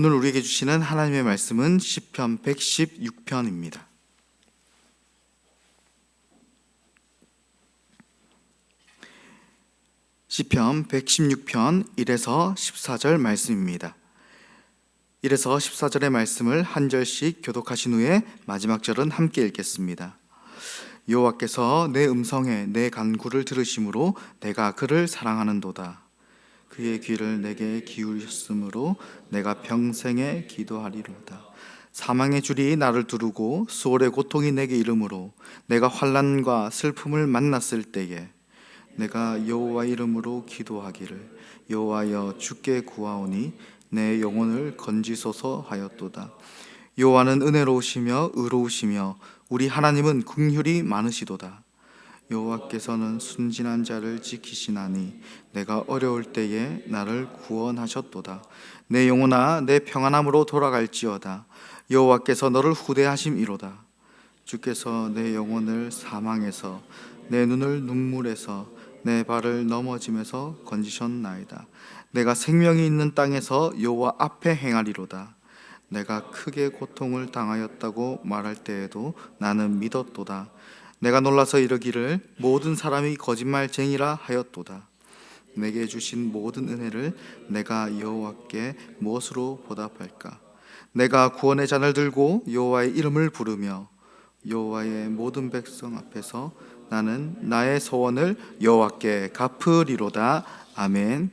오늘 우리에게 주시는 하나님의 말씀은 시편 116편입니다. 시편 116편 1에서 14절 말씀입니다. 1에서 14절의 말씀을 한 절씩 교독하신 후에 마지막 절은 함께 읽겠습니다. 여호와께서 내 음성에 내 간구를 들으심으로 내가 그를 사랑하는도다. 그의 귀를 내게 기울이셨으므로 내가 평생에 기도하리로다. 사망의 줄이 나를 두르고 수월의 고통이 내게 이르므로 내가 환난과 슬픔을 만났을 때에 내가 여호와 이름으로 기도하기를 여호와여 주께 구하오니 내 영혼을 건지소서 하였도다. 여호와는 은혜로우시며 의로우시며 우리 하나님은 긍휼이 많으시도다. 여호와께서는 순진한 자를 지키시나니 내가 어려울 때에 나를 구원하셨도다. 내 영혼아 내 평안함으로 돌아갈지어다. 여호와께서 너를 후대하심이로다. 주께서 내 영혼을 사망에서 내 눈을 눈물에서 내 발을 넘어짐에서 건지셨나이다. 내가 생명이 있는 땅에서 여호와 앞에 행하리로다. 내가 크게 고통을 당하였다고 말할 때에도 나는 믿었도다. 내가 놀라서 이르기를 모든 사람이 거짓말쟁이라 하였도다. 내게 주신 모든 은혜를 내가 여호와께 무엇으로 보답할까? 내가 구원의 잔을 들고 여호와의 이름을 부르며 여호와의 모든 백성 앞에서 나는 나의 소원을 여호와께 갚으리로다. 아멘.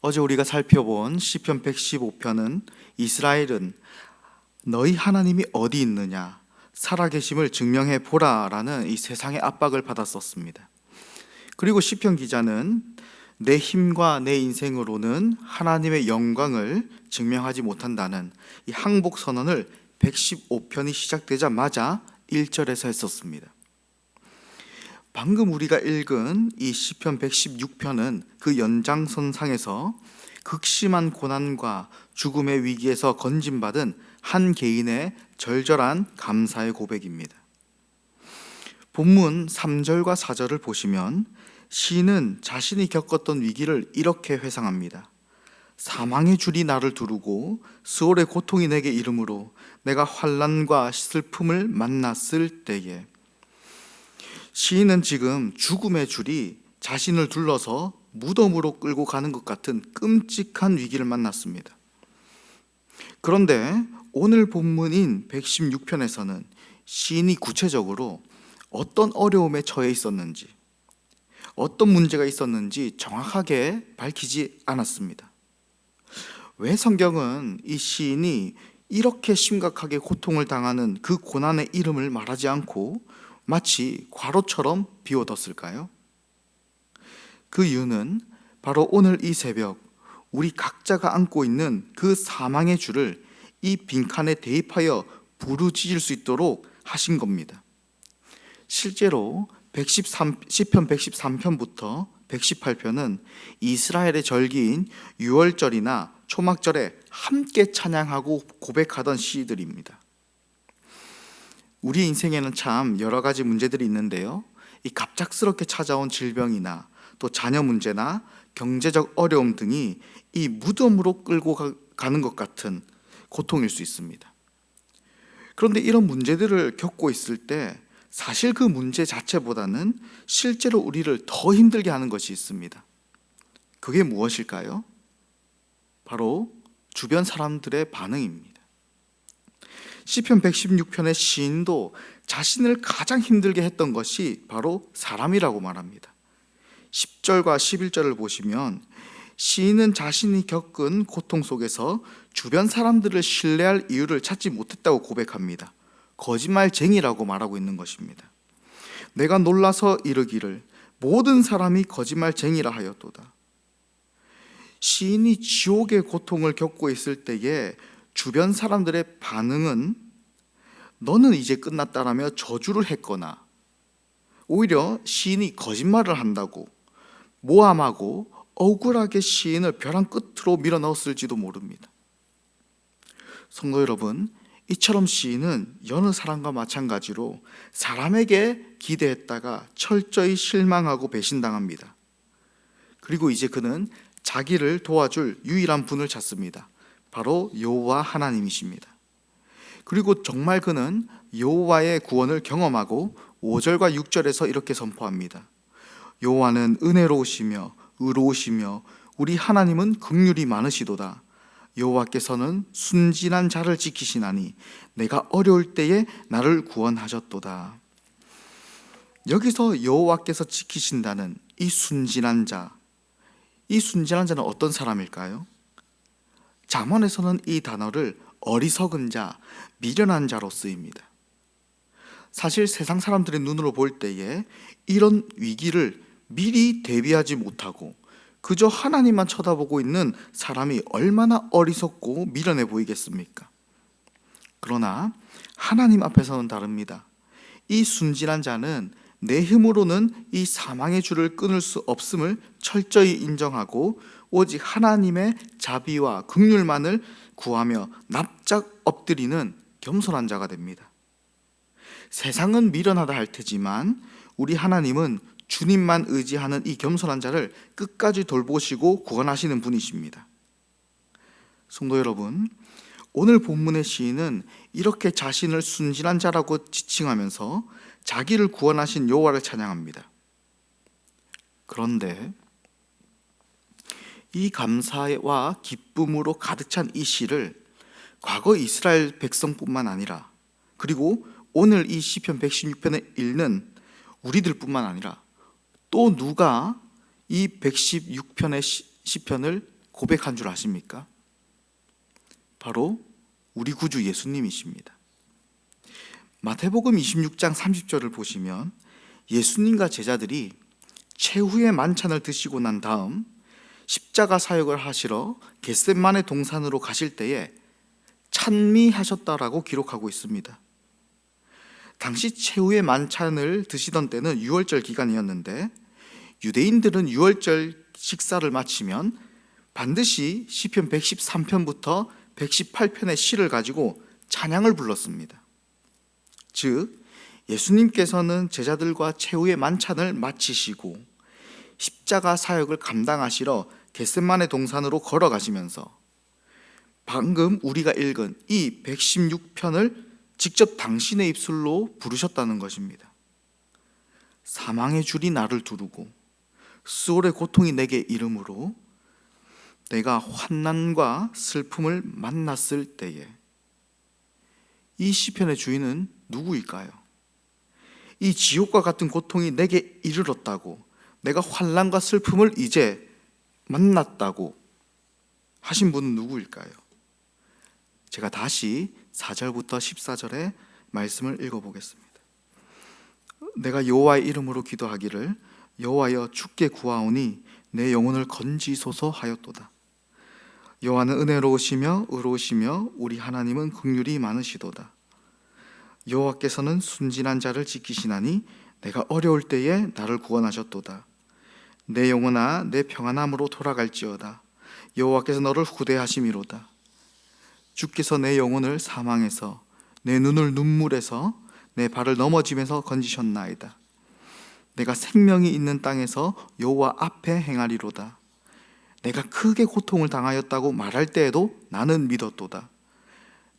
어제 우리가 살펴본 시편 115편은 이스라엘은 너희 하나님이 어디 있느냐 살아계심을 증명해 보라라는 이 세상의 압박을 받았었습니다. 그리고 시편 기자는 내 힘과 내 인생으로는 하나님의 영광을 증명하지 못한다는 이 항복 선언을 115편이 시작되자마자 1절에서 했었습니다. 방금 우리가 읽은 이 시편 116편은 그 연장선상에서 극심한 고난과 죽음의 위기에서 건진받은 한 개인의 절절한 감사의 고백입니다. 본문 3절과 4절을 보시면 시인은 자신이 겪었던 위기를 이렇게 회상합니다. 사망의 줄이 나를 두르고 수월의 고통이 내게 이르므로 내가 환난과 슬픔을 만났을 때에. 시인은 지금 죽음의 줄이 자신을 둘러서 무덤으로 끌고 가는 것 같은 끔찍한 위기를 만났습니다. 그런데 오늘 본문인 116편에서는 시인이 구체적으로 어떤 어려움에 처해 있었는지, 어떤 문제가 있었는지 정확하게 밝히지 않았습니다. 왜 성경은 이 시인이 이렇게 심각하게 고통을 당하는 그 고난의 이름을 말하지 않고 마치 과로처럼 비워뒀을까요? 그 이유는 바로 오늘 이 새벽 우리 각자가 안고 있는 그 사망의 줄을 이 빈칸에 대입하여 부르짖을 수 있도록 하신 겁니다. 실제로 시편 113편부터 118편은 이스라엘의 절기인 유월절이나 초막절에 함께 찬양하고 고백하던 시들입니다. 우리 인생에는 참 여러 가지 문제들이 있는데요, 이 갑작스럽게 찾아온 질병이나 또 자녀 문제나 경제적 어려움 등이 이 무덤으로 끌고 가는 것 같은 고통일 수 있습니다. 그런데 이런 문제들을 겪고 있을 때 사실 그 문제 자체보다는 실제로 우리를 더 힘들게 하는 것이 있습니다. 그게 무엇일까요? 바로 주변 사람들의 반응입니다. 시편 116편의 시인도 자신을 가장 힘들게 했던 것이 바로 사람이라고 말합니다. 10절과 11절을 보시면 시인은 자신이 겪은 고통 속에서 주변 사람들을 신뢰할 이유를 찾지 못했다고 고백합니다. 거짓말쟁이라고 말하고 있는 것입니다. 내가 놀라서 이르기를 모든 사람이 거짓말쟁이라 하였도다. 시인이 지옥의 고통을 겪고 있을 때에 주변 사람들의 반응은 너는 이제 끝났다라며 저주를 했거나 오히려 시인이 거짓말을 한다고 모함하고 억울하게 시인을 벼랑 끝으로 밀어넣었을지도 모릅니다. 성도 여러분, 이처럼 시인은 여느 사람과 마찬가지로 사람에게 기대했다가 철저히 실망하고 배신당합니다. 그리고 이제 그는 자기를 도와줄 유일한 분을 찾습니다. 바로 여호와 하나님이십니다. 그리고 정말 그는 여호와의 구원을 경험하고 5절과 6절에서 이렇게 선포합니다. 여호와는 은혜로우시며 의로우시며 우리 하나님은 긍휼이 많으시도다. 여호와께서는 순진한 자를 지키시나니 내가 어려울 때에 나를 구원하셨도다. 여기서 여호와께서 지키신다는 이 순진한 자, 이 순진한 자는 어떤 사람일까요? 잠언에서는 이 단어를 어리석은 자, 미련한 자로 쓰입니다. 사실 세상 사람들의 눈으로 볼 때에 이런 위기를 미리 대비하지 못하고 그저 하나님만 쳐다보고 있는 사람이 얼마나 어리석고 미련해 보이겠습니까? 그러나 하나님 앞에서는 다릅니다. 이 순진한 자는 내 힘으로는 이 사망의 줄을 끊을 수 없음을 철저히 인정하고 오직 하나님의 자비와 긍휼만을 구하며 납작 엎드리는 겸손한 자가 됩니다. 세상은 미련하다 할 테지만 우리 하나님은 주님만 의지하는 이 겸손한 자를 끝까지 돌보시고 구원하시는 분이십니다. 성도 여러분, 오늘 본문의 시인은 이렇게 자신을 순진한 자라고 지칭하면서 자기를 구원하신 여호와를 찬양합니다. 그런데 이 감사와 기쁨으로 가득 찬 이 시를 과거 이스라엘 백성뿐만 아니라 그리고 오늘 이 시편 116편을 읽는 우리들뿐만 아니라 또 누가 이 116편의 시편을 고백한 줄 아십니까? 바로 우리 구주 예수님이십니다. 마태복음 26장 30절을 보시면 예수님과 제자들이 최후의 만찬을 드시고 난 다음 십자가 사역을 하시러 겟셋마네 동산으로 가실 때에 찬미하셨다라고 기록하고 있습니다. 당시 최후의 만찬을 드시던 때는 유월절 기간이었는데 유대인들은 유월절 식사를 마치면 반드시 시편 113편부터 118편의 시를 가지고 찬양을 불렀습니다. 즉 예수님께서는 제자들과 최후의 만찬을 마치시고 십자가 사역을 감당하시러 겟셋마네 동산으로 걸어가시면서 방금 우리가 읽은 이 116편을 직접 당신의 입술로 부르셨다는 것입니다. 사망의 줄이 나를 두르고 스올의 고통이 내게 이름으로 내가 환난과 슬픔을 만났을 때에 이 시편의 주인은 누구일까요? 이 지옥과 같은 고통이 내게 이르렀다고 내가 환난과 슬픔을 이제 만났다고 하신 분은 누구일까요? 제가 다시 4절부터 14절의 말씀을 읽어보겠습니다. 내가 여호와의 이름으로 기도하기를 여호와여 주께 구하오니 내 영혼을 건지소서 하였도다. 여호와는 은혜로우시며 의로우시며 우리 하나님은 긍휼이 많으시도다. 여호와께서는 순진한 자를 지키시나니 내가 어려울 때에 나를 구원하셨도다. 내 영혼아 내 평안함으로 돌아갈지어다. 여호와께서 너를 후대하심이로다. 주께서 내 영혼을 사망에서 내 눈을 눈물에서 내 발을 넘어짐에서 건지셨나이다. 내가 생명이 있는 땅에서 여호와 앞에 행하리로다. 내가 크게 고통을 당하였다고 말할 때에도 나는 믿었도다.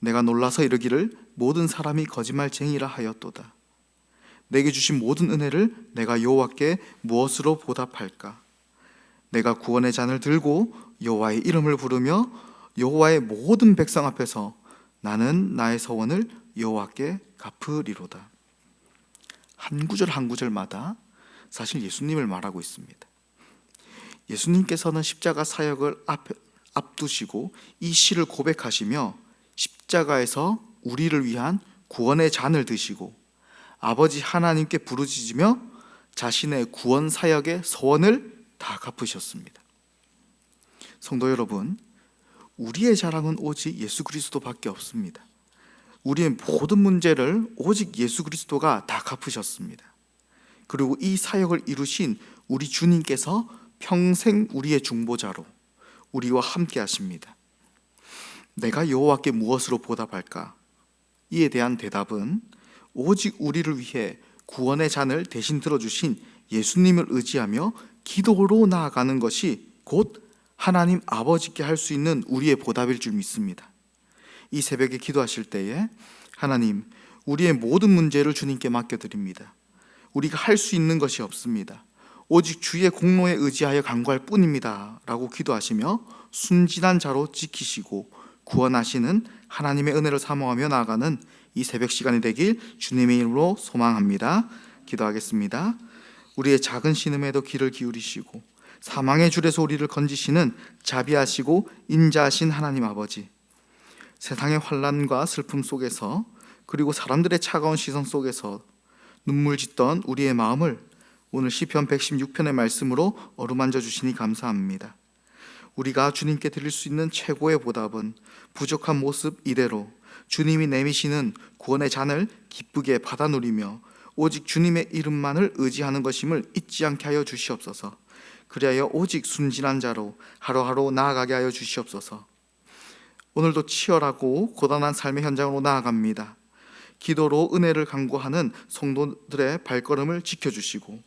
내가 놀라서 이르기를 모든 사람이 거짓말쟁이라 하였도다. 내게 주신 모든 은혜를 내가 여호와께 무엇으로 보답할까? 내가 구원의 잔을 들고 여호와의 이름을 부르며 여호와의 모든 백성 앞에서 나는 나의 서원을 여호와께 갚으리로다. 한 구절 한 구절마다 사실 예수님을 말하고 있습니다. 예수님께서는 십자가 사역을 앞두시고 이 시를 고백하시며 십자가에서 우리를 위한 구원의 잔을 드시고 아버지 하나님께 부르짖으며 자신의 구원 사역의 서원을 다 갚으셨습니다. 성도 여러분, 우리의 자랑은 오직 예수 그리스도밖에 없습니다. 우리의 모든 문제를 오직 예수 그리스도가 다 갚으셨습니다. 그리고 이 사역을 이루신 우리 주님께서 평생 우리의 중보자로 우리와 함께 하십니다. 내가 여호와께 무엇으로 보답할까? 이에 대한 대답은 오직 우리를 위해 구원의 잔을 대신 들어주신 예수님을 의지하며 기도로 나아가는 것이 곧 하나님 아버지께 할 수 있는 우리의 보답일 줄 믿습니다. 이 새벽에 기도하실 때에 하나님, 우리의 모든 문제를 주님께 맡겨드립니다. 우리가 할 수 있는 것이 없습니다. 오직 주의 공로에 의지하여 간구할 뿐입니다 라고 기도하시며 순진한 자로 지키시고 구원하시는 하나님의 은혜를 사모하며 나아가는 이 새벽 시간이 되길 주님의 이름으로 소망합니다. 기도하겠습니다. 우리의 작은 신음에도 귀를 기울이시고 사망의 줄에서 우리를 건지시는 자비하시고 인자하신 하나님 아버지, 세상의 환난과 슬픔 속에서 그리고 사람들의 차가운 시선 속에서 눈물 짓던 우리의 마음을 오늘 시편 116편의 말씀으로 어루만져 주시니 감사합니다. 우리가 주님께 드릴 수 있는 최고의 보답은 부족한 모습 이대로 주님이 내미시는 구원의 잔을 기쁘게 받아 누리며 오직 주님의 이름만을 의지하는 것임을 잊지 않게 하여 주시옵소서. 그리하여 오직 순진한 자로 하루하루 나아가게 하여 주시옵소서. 오늘도 치열하고 고단한 삶의 현장으로 나아갑니다. 기도로 은혜를 간구하는 성도들의 발걸음을 지켜주시고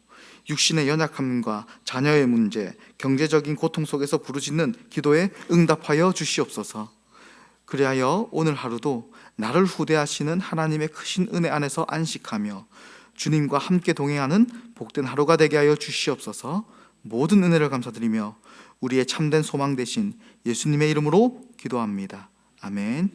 육신의 연약함과 자녀의 문제, 경제적인 고통 속에서 부르짖는 기도에 응답하여 주시옵소서. 그리하여 오늘 하루도 나를 후대하시는 하나님의 크신 은혜 안에서 안식하며 주님과 함께 동행하는 복된 하루가 되게 하여 주시옵소서. 모든 은혜를 감사드리며 우리의 참된 소망 되신 예수님의 이름으로 기도합니다. 아멘.